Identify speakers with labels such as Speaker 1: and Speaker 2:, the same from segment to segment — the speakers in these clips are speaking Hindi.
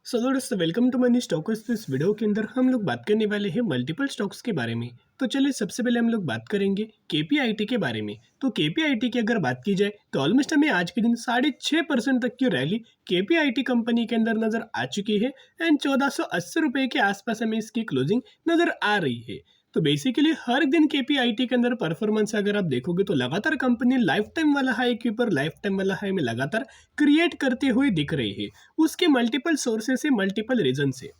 Speaker 1: सो दोस्तों वेलकम टू मनी स्टॉक्स। तो इस वीडियो के अंदर हम लोग बात करने वाले हैं मल्टीपल स्टॉक्स के बारे में। तो चलिए सबसे पहले हम लोग बात करेंगे केपीआईटी के बारे में। तो केपीआईटी की अगर बात की जाए तो ऑलमोस्ट हमें आज के दिन 6.5% तक की रैली केपीआईटी कंपनी के अंदर नजर आ चुकी है एंड 1480 रुपए के आसपास हमें इसकी क्लोजिंग नजर आ रही है। तो बेसिकली हर दिन केपीआईटी के अंदर परफॉर्मेंस अगर आप देखोगे तो लगातार कंपनी लाइफ टाइम वाला हाई के ऊपर लाइफ टाइम वाला हाई में लगातार क्रिएट करते हुए दिख रही है। उसके मल्टीपल सोर्सेस से मल्टीपल रीजन से।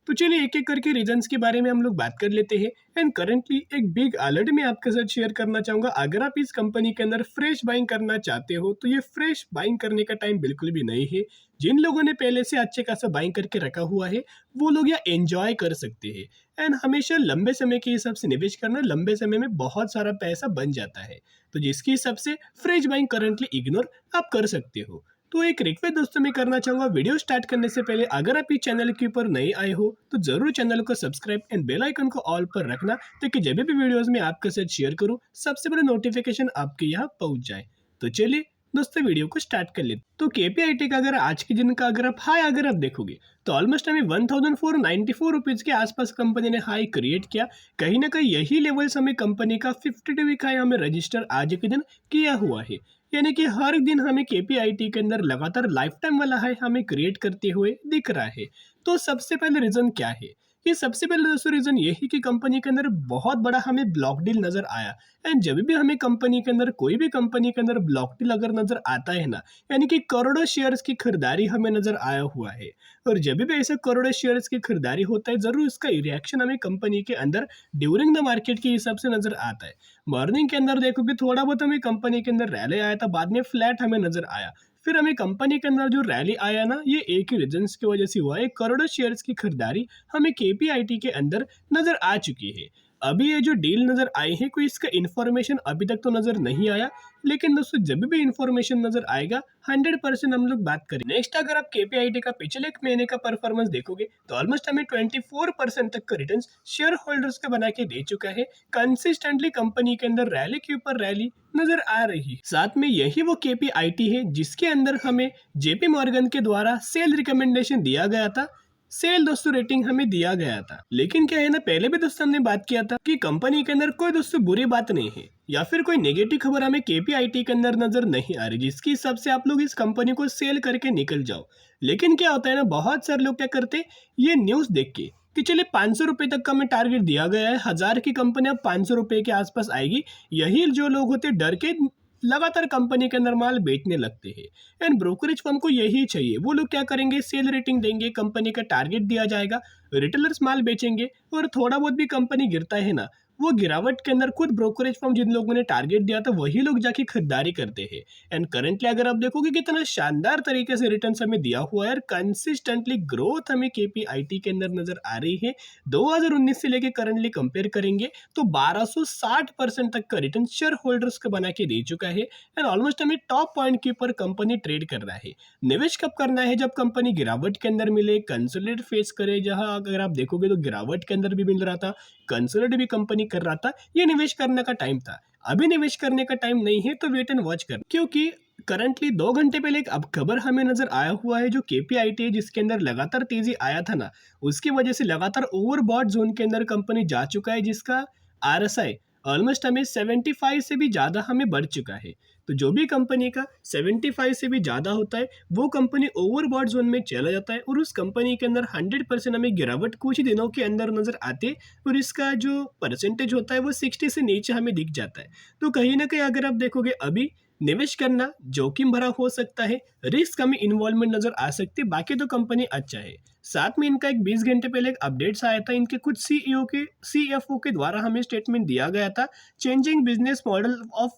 Speaker 1: तो चलिए एक एक करके रीजंस के बारे में हम लोग बात कर लेते हैं। एंड करेंटली एक बिग अलर्ट मैं आपके साथ शेयर करना चाहूंगा। अगर आप इस कंपनी के अंदर फ्रेश बाइंग करना चाहते हो तो ये फ्रेश बाइंग करने का टाइम बिल्कुल भी नहीं है। जिन लोगों ने पहले से अच्छे खासा बाइंग करके रखा हुआ है वो लोग यह एंजॉय कर सकते हैं। एंड हमेशा लंबे समय के हिसाब से निवेश करना लंबे समय में बहुत सारा पैसा बन जाता है। तो जिसके हिसाब से फ्रेश बाइंग करंटली इग्नोर आप कर सकते हो। तो एक रिक्वेस्ट दोस्तों मैं करना चाहूंगा, वीडियो स्टार्ट करने से पहले अगर आप इस चैनल के ऊपर नए आए हो तो जरूर चैनल को सब्सक्राइब एंड बेल आइकन को ऑल पर रखना, ताकि जब भी वीडियोस में आपके साथ शेयर करूं सबसे पहले नोटिफिकेशन आपके यहाँ पहुंच जाए। तो चलिए दोस्तों वीडियो को स्टार्ट कर लेते। तो केपीआईटी का अगर आज के दिन का अगर आप हाई अगर आप देखोगे तो ऑलमोस्ट हमें 1494 रुपीज के आसपास कंपनी ने हाई क्रिएट किया। कहीं ना कहीं यही लेवल्स हमें कंपनी का 52 वीक हाई हमें रजिस्टर आज के दिन किया हुआ है। यानी कि हर दिन हमें केपीआईटी के अंदर लगातार लाइफ टाइम वाला हाई हमें क्रिएट करते हुए दिख रहा है। तो सबसे पहले रीजन क्या है? कि सबसे पहले दोस्तों रीजन ये है कि कंपनी के अंदर बहुत बड़ा हमें ब्लॉक डील नजर आया। एंड जब भी हमें कंपनी के अंदर कोई भी कंपनी के अंदर ब्लॉक डील अगर नजर आता है ना, यानी कि करोड़ों शेयर्स की खरीदारी हमें नजर आया हुआ है। और जब भी ऐसे करोड़ों शेयर्स की खरीदारी होता है जरूर इसका रिएक्शन हमें कंपनी के अंदर ड्यूरिंग द मार्केट के हिसाब से नजर आता है। मॉर्निंग के अंदर देखोगे थोड़ा बहुत हमें कंपनी के अंदर रैली आया था, बाद में फ्लैट हमें नजर आया। फिर हमें कंपनी के अंदर जो रैली आया ना ये एक ही रीजन की वजह से हुआ है, करोड़ों शेयर्स की खरीदारी हमें केपीआईटी के अंदर नजर आ चुकी है। अभी ये जो डील नजर आई है कोई इसका इन्फॉर्मेशन अभी तक तो नजर नहीं आया, लेकिन दोस्तों जब भी इन्फॉर्मेशन नजर आएगा 100% हम लोग बात करें। नेक्स्ट अगर आप केपीआईटी का पिछले एक महीने का परफॉर्मेंस देखोगे तो ऑलमोस्ट हमें 24% तक का रिटर्न शेयर होल्डर्स का बना के दे चुका है। कंसिस्टेंटली कंपनी के अंदर रैली के ऊपर रैली नजर आ रही है। साथ में यही वो केपीआईटी है जिसके अंदर हमें जेपी मॉर्गन के द्वारा सेल रिकमेंडेशन दिया गया था, सेल दोस्तों रेटिंग हमें दिया गया था। लेकिन क्या है ना, पहले भी दोस्तों हमने बात किया था कि कंपनी के अंदर कोई दोस्तों बुरी बात नहीं है या फिर कोई नेगेटिव खबर हमें केपीआईटी के अंदर नजर नहीं आ रही जिसके हिसाब से आप लोग इस कंपनी को सेल करके निकल जाओ। लेकिन क्या होता है ना, बहुत सारे लोग क्या करते हैं ये न्यूज देख के कि चलिए 500 रुपए तक का हमें टारगेट दिया गया है, 1000 की कंपनी अब 500 रुपए के आसपास आएगी, यही जो लोग होते डर के लगातार कंपनी के अंदर माल बेचने लगते हैं। एंड ब्रोकरेज फर्म को यही चाहिए, वो लोग क्या करेंगे सेल रेटिंग देंगे, कंपनी का टारगेट दिया जाएगा, रिटेलर्स माल बेचेंगे और थोड़ा बहुत भी कंपनी गिरता है ना वो गिरावट के अंदर खुद ब्रोकरेज फर्म जिन लोगों ने टारगेट दिया था वही लोग जाके खरीदारी करते हैं। एंड करंटली अगर आप देखोगे कितना शानदार तरीके से रिटर्न हमें दिया हुआ है, कंसिस्टेंटली ग्रोथ हमें केपीआईटी के अंदर नजर आ रही है। 2019 से लेके करंटली कंपेयर करेंगे तो 1260% तक का रिटर्न शेयर होल्डर्स को बना के दे चुका है। एंड ऑलमोस्ट हमें टॉप पॉइंट के ऊपर कंपनी ट्रेड कर रहा है। निवेश कब करना है? जब कंपनी गिरावट के अंदर मिले, कंसोलिडेट फेस करे, जहां अगर आप देखोगे तो गिरावट के अंदर भी मिल रहा था, कंसोलिडेट भी कंपनी कर रहा था, ये निवेश करने का टाइम था। अभी निवेश करने का टाइम नहीं है तो वेट एंड वॉच कर, क्योंकि करंटली 2 घंटे पहले एक अब खबर हमें नजर आया हुआ है जो केपीआईटी है जिसके अंदर लगातार तेजी आया था ना, उसकी वजह से लगातार ओवरबॉट जोन के अंदर कंपनी जा चुका है जिसका आरएसआई ऑलमोस्ट हमें 75 से भी ज़्यादा हमें बढ़ चुका है। तो जो भी कंपनी का 75 से भी ज़्यादा होता है वो कंपनी ओवरबॉट जोन में चला जाता है और उस कंपनी के अंदर 100% हमें गिरावट कुछ ही दिनों के अंदर नजर आते और इसका जो परसेंटेज होता है वो 60 से नीचे हमें दिख जाता है। तो कहीं ना कहीं अगर आप देखोगे अभी निवेश करना जोखिम भरा हो सकता है, रिस्क हमें इन्वॉल्वमेंट नजर आ सकती है, बाकी तो कंपनी अच्छा है। साथ में इनका एक 20 घंटे पहले एक अपडेट्स आया था, इनके कुछ सीईओ के सीएफओ के द्वारा हमें स्टेटमेंट दिया गया था, changing business model of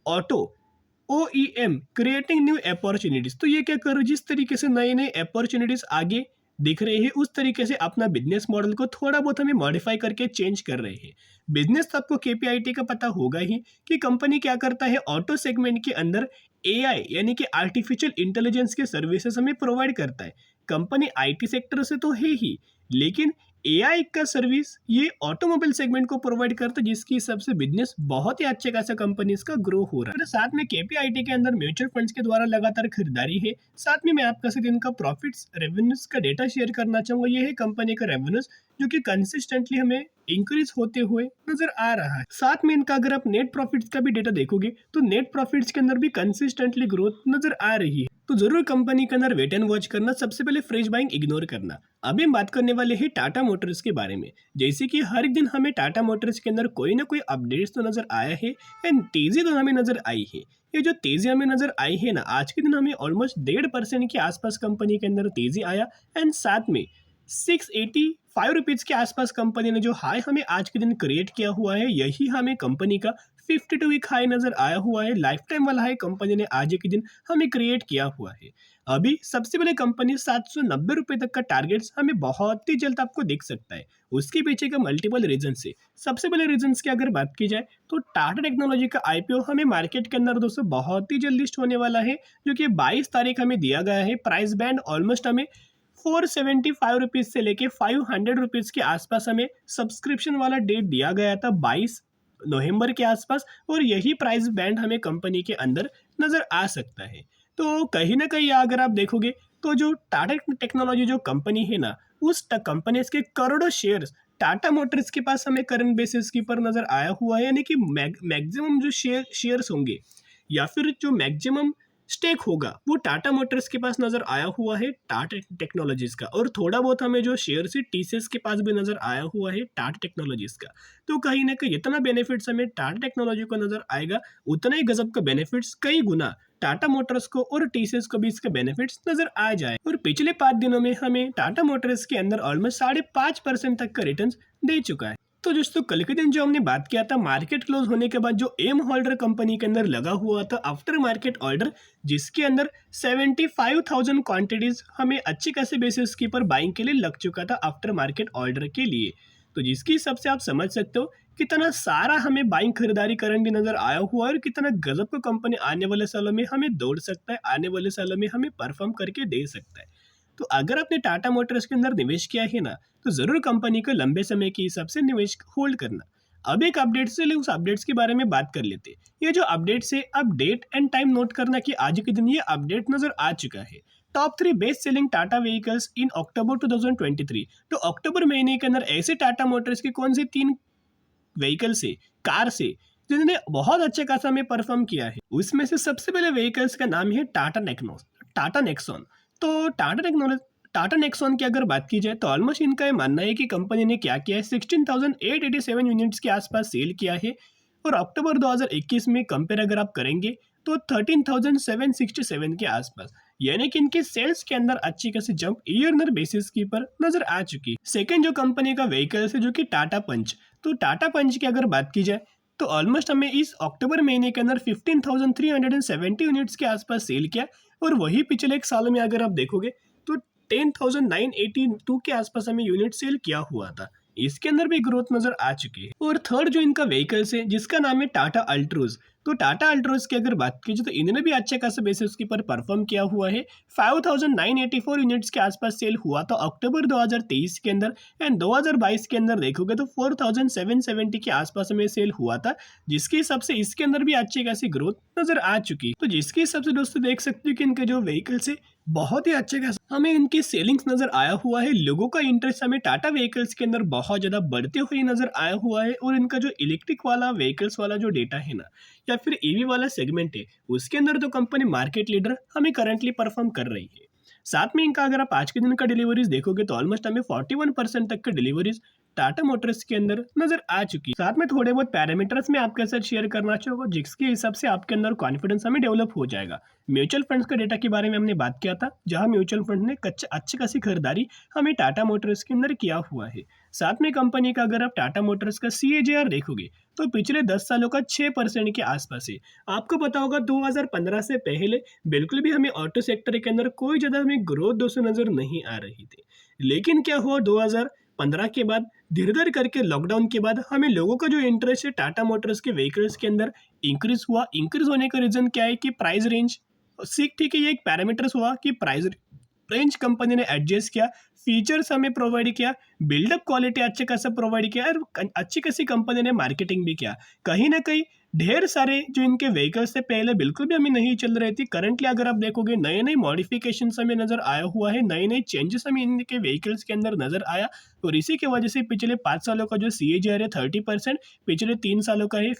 Speaker 1: auto OEM creating new opportunities. तो ये क्या कर रहे हैं, जिस तरीके से नए नए अपॉर्चुनिटीज आगे दिख रहे हैं उस तरीके से अपना बिजनेस मॉडल को थोड़ा बहुत हमें मॉडिफाई करके चेंज कर रहे हैं। बिजनेस तो आपको केपीआईटी का पता होगा ही कि कंपनी क्या करता है, ऑटो सेगमेंट के अंदर एआई यानी कि आर्टिफिशियल इंटेलिजेंस के सर्विसेज हमें प्रोवाइड करता है। कंपनी आईटी सेक्टर से तो है ही, लेकिन एआई का सर्विस ये ऑटोमोबाइल सेगमेंट को प्रोवाइड करता है, जिसकी हिसाब से बिजनेस बहुत ही अच्छे खासा कंपनीज का ग्रो हो रहा है। साथ में केपीआईटी के अंदर म्यूचुअल फंड्स के द्वारा लगातार खरीदारी है। साथ में मैं आपका साथ इनका प्रॉफिट्स रेवेन्यूज का डेटा शेयर करना चाहूंगा। ये है कंपनी का रेवेन्यूज जो कि कंसिस्टेंटली हमें इंक्रीज होते हुए नजर आ रहा है। साथ में इनका अगर आप नेट प्रॉफिट्स का भी डेटा देखोगे तो नेट प्रॉफिट्स के अंदर भी कंसिस्टेंटली ग्रोथ नजर आ रही है। तो जरूर कंपनी के अंदर वेट एंड वॉच करना, सबसे पहले फ्रेश बाइंग इग्नोर करना। अभी हम बात करने वाले हैं टाटा मोटर्स के बारे में। जैसे कि हर एक दिन हमें टाटा मोटर्स के अंदर कोई ना कोई अपडेट्स तो नजर आया है एंड तेजी तो हमें नजर आई है। ये जो तेजी हमें नजर आई है ना, आज के दिन हमें ऑलमोस्ट 1.5% के आसपास कंपनी के अंदर तेजी आया एंड साथ में 685 रुपीज के आसपास कंपनी ने जो हाई हमें आज के दिन क्रिएट किया हुआ है, यही हमें कंपनी का 52 वीक हाई नजर आया हुआ है। लाइफ टाइम वाला हाई कंपनी ने आज के दिन हमें क्रिएट किया हुआ है। अभी सबसे पहले कंपनी 790 रुपए तक का टारगेट्स हमें बहुत ही जल्द आपको दिख सकता है। उसके पीछे का मल्टीपल रीजन से सबसे पहले रीजन की अगर बात की जाए तो टाटा टेक्नोलॉजी का आईपीओ हमें मार्केट के अंदर दोस्तों बहुत ही जल्द लिस्ट होने वाला है, जो कि 22 तारीख हमें दिया गया है। प्राइस बैंड ऑलमोस्ट हमें 475 रुपीज से लेके 500 रुपीज के आसपास हमें सब्सक्रिप्शन वाला डेट दिया गया था 22 नवंबर के आसपास, और यही प्राइस बैंड हमें कंपनी के अंदर नजर आ सकता है। तो कहीं ना कहीं अगर आप देखोगे तो जो टाटा टेक्नोलॉजी जो कंपनी है ना, उस कंपनी के करोड़ों शेयर्स टाटा मोटर्स के पास हमें करंट बेसिस के पर नजर आया हुआ है। यानी कि मैक्सिमम जो शेयर्स होंगे या फिर जो मैक्सिमम स्टेक होगा वो टाटा मोटर्स के पास नजर आया हुआ है टाटा टेक्नोलॉजीज का, और थोड़ा बहुत हमें जो शेयर है टीसीएस के पास भी नजर आया हुआ है टाटा टेक्नोलॉजीज का। तो कहीं ना कहीं इतना बेनिफिट्स हमें टाटा टेक्नोलॉजी को नजर आएगा, उतना ही गजब का बेनिफिट्स कई गुना टाटा मोटर्स को और टीसीएस को भी इसके बेनिफिट्स नजर आ जाए। और पिछले 5 दिनों में हमें टाटा मोटर्स के अंदर ऑलमोस्ट 5.5% तक का रिटर्न दे चुका है। तो दोस्तों कल के दिन जो हमने बात किया था मार्केट क्लोज होने के बाद जो एम होल्डर कंपनी के अंदर लगा हुआ था आफ्टर मार्केट ऑर्डर, जिसके अंदर 75,000 क्वांटिटीज हमें अच्छे खासे बेसिस के पर बाइंग के लिए लग चुका था आफ्टर मार्केट ऑर्डर के लिए। तो जिसकी हिसाब से आप समझ सकते हो कितना सारा हमें बाइंग खरीदारी करंट भी नजर आया हुआ है और कितना गजब का कंपनी आने वाले सालों में हमें दौड़ सकता है, आने वाले सालों में हमें परफॉर्म करके दे सकता है। तो अगर आपने टाटा मोटर्स के अंदर निवेश किया है ना, तो जरूर कंपनी को लंबे समय के हिसाब से निवेश होल्ड करना। अब एक अपडेट से ले उस अपडेट्स के बारे में बात कर लेते हैं। ये जो अपडेट्स है, अब डेट एंड टाइम नोट करना कि आज के दिन ये अपडेट नजर आ चुका है। Top 3 best selling Tata vehicles in October 2023। तो अक्टूबर महीने के अंदर ऐसे टाटा मोटर्स के कौन से 3 व्हीकल से, कार से, जिन्होंने बहुत अच्छे खासा में परफॉर्म किया है, उसमें से सबसे पहले व्हीकल्स का नाम है टाटा नेक्सॉन। तो टाटा नेक्सॉन की अगर बात की जाए तो ऑलमोस्ट इनका ये मानना है कि कंपनी ने क्या किया है, 16,887 यूनिट्स के आसपास सेल किया है, और अक्टूबर 2021 में कंपेयर अगर आप करेंगे तो 13,767 के आसपास, यानी कि इनके सेल्स के अंदर अच्छी खासी जंप ईयर बेसिस की पर नजर आ चुकी है। सेकेंड जो कंपनी का व्हीकल है जो कि टाटा पंच। तो टाटा पंच की अगर बात की जाए तो ऑलमोस्ट हमें इस अक्टूबर महीने के अंदर 15,370 यूनिट्स के आसपास सेल किया, और वही पिछले एक साल में अगर आप देखोगे तो 10,982 के आसपास हमें यूनिट सेल किया हुआ था। इसके अंदर भी ग्रोथ नजर आ चुकी है। और थर्ड जो इनका व्हीकल्स है जिसका नाम है टाटा अल्ट्रोज। तो टाटा अल्ट्रोज की अगर बात की जाए तो इन्होंने भी अच्छे खासे बेसिस के पर परफॉर्म किया हुआ है। 5,984 यूनिट्स के आसपास सेल हुआ था अक्टूबर 2023 के अंदर, एंड 2022 के अंदर देखोगे तो 4,770 के आसपास में सेल हुआ था, जिसके हिसाब से इसके अंदर भी अच्छी खासी ग्रोथ नजर आ चुकी है। तो जिसके हिसाब से दोस्तों देख सकते हो कि इनके जो व्हीकल्स है बहुत ही अच्छे खासा हमें इनकी सेलिंग्स नजर आया हुआ है। लोगों का इंटरेस्ट हमें टाटा व्हीकल्स के अंदर बहुत ज्यादा बढ़ते हुए नजर आया हुआ है, और इनका जो इलेक्ट्रिक वाला व्हीकल्स वाला जो डेटा है ना, या फिर ईवी वाला सेगमेंट है, उसके अंदर तो कंपनी मार्केट लीडर हमें करंटली परफॉर्म कर रही है। साथ में इनका अगर आप आज के दिन का डिलीवरीज देखोगे तो ऑलमोस्ट हमें 41% तक का डिलीवरीज टाटा मोटर्स के अंदर नजर आ चुकी है। साथ में थोड़े बहुत पैरामीटर्स में आपके साथ शेयर करना चाहूंगा, जिसके हिसाब से आपके अंदर कॉन्फिडेंस हमें डेवलप हो जाएगा। म्यूचुअल फंड्स का डेटा के बारे में हमने बात किया था, जहां म्यूचुअल फंड ने अच्छी खासी खरीदारी हमें टाटा मोटर्स के अंदर किया हुआ है। साथ में कंपनी का अगर आप टाटा मोटर्स का CAGR देखोगे तो पिछले 10 सालों का 6% के आसपास है। आपको पता होगा 2015 से पहले बिल्कुल भी हमें ऑटो सेक्टर के अंदर कोई ज़्यादा हमें ग्रोथ दोस्तों नज़र नहीं आ रही थी। लेकिन क्या हुआ 2015 के बाद धीरे धीरे करके लॉकडाउन के बाद हमें लोगों का जो इंटरेस्ट है टाटा मोटर्स के व्हीकल्स के अंदर इंक्रीज हुआ। इंक्रीज होने का रीज़न क्या है कि प्राइस रेंज, ठीक है, ये एक पैरामीटर्स हुआ कि प्राइस रेंज कंपनी ने एडजस्ट किया, फीचर्स हमें प्रोवाइड किया, बिल्डअप क्वालिटी अच्छे खासा प्रोवाइड किया और अच्छी खासी कंपनी ने मार्केटिंग भी किया। कहीं ना कहीं ढेर सारे जो इनके व्हीकल्स थे पहले बिल्कुल भी हमें नहीं चल रही थी, करंटली अगर आप देखोगे नए नए मॉडिफिकेशन हमें नजर आया हुआ है, नए नए चेंजेस हमें इनके व्हीकल्स के अंदर नजर आया। और इसी की वजह से पिछले 5 सालों का जो CAGR है 30%, पिछले 3 सालों का है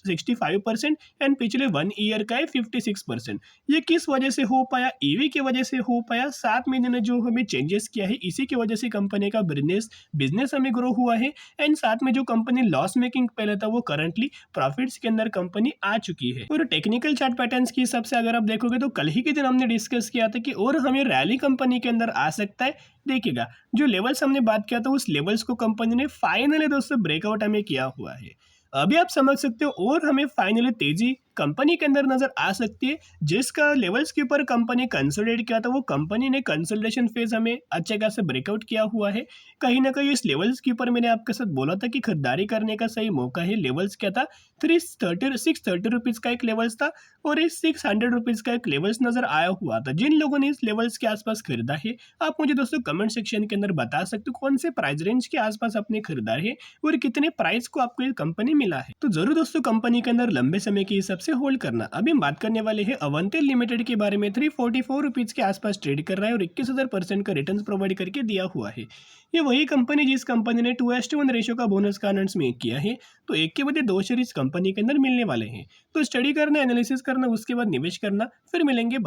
Speaker 1: 65% एंड पिछले 1 ईयर का है 56%। ये किस वजह से हो पाया? ईवी की वजह से हो पाया। साथ में इन्होंने जो हमें चेंजेस किया है इसी की वजह से कंपनी का बिजनेस हमें ग्रो हुआ है। एंड साथ में जो कंपनी लॉस मेकिंग पहले था वो करंटली प्रॉफिट्स के अंदर कंपनी आ चुकी है। और टेक्निकल चार्ट पैटर्न्स की हिसाब से अगर आप देखोगे तो कल ही के दिन हमने डिस्कस किया था कि और हमें रैली कंपनी के अंदर आ सकता है। देखिएगा जो लेवल्स हमने बात किया था उस लेवल्स को कंपनी ने फाइनली दोस्तों ब्रेकआउट हमें किया हुआ है। अभी आप समझ सकते हो और हमें फाइनली तेजी कंपनी के अंदर नजर आ सकती है। जिसका लेवल्स के ऊपर कंपनी कंसोलिडेट किया था वो कंपनी ने कंसोलिडेशन फेज हमें अच्छे खासे ब्रेकआउट किया हुआ है। कहीं ना कहीं इस लेवल्स के ऊपर मैंने आपके साथ बोला था कि खरीदारी करने का सही मौका है। लेवल्स क्या था? 630 रुपीज का एक लेवल्स था और इस 600 रुपीज का एक लेवल्स नजर आया हुआ था। जिन लोगों ने इस लेवल्स के आसपास खरीदा है आप मुझे दोस्तों कमेंट सेक्शन के अंदर बता सकते हो कौन से प्राइस रेंज के आसपास आपने खरीदा है और कितने प्राइस को आपको ये कंपनी मिला है। तो जरूर दोस्तों कंपनी के अंदर लंबे समय के हिसाब से होल्ड करना। अभी हम बात करने वाले हैं अवंतिल लिमिटेड के बारे में। 344 रुपीज के आसपास ट्रेड कर रहा है और 21,000% का रिटर्न प्रोवाइड करके दिया हुआ है। ये वही कंपनी जिस कंपनी ने 2:1 रेशियो का बोनस का अनाउंसमेंट किया है। तो एक के बदले 2 शेयर इस कंपनी के अंदर मिलने वाले हैं। तो स्टडी करना, एनालिसिस करना, उसके बाद निवेश करना। फिर मिलेंगे।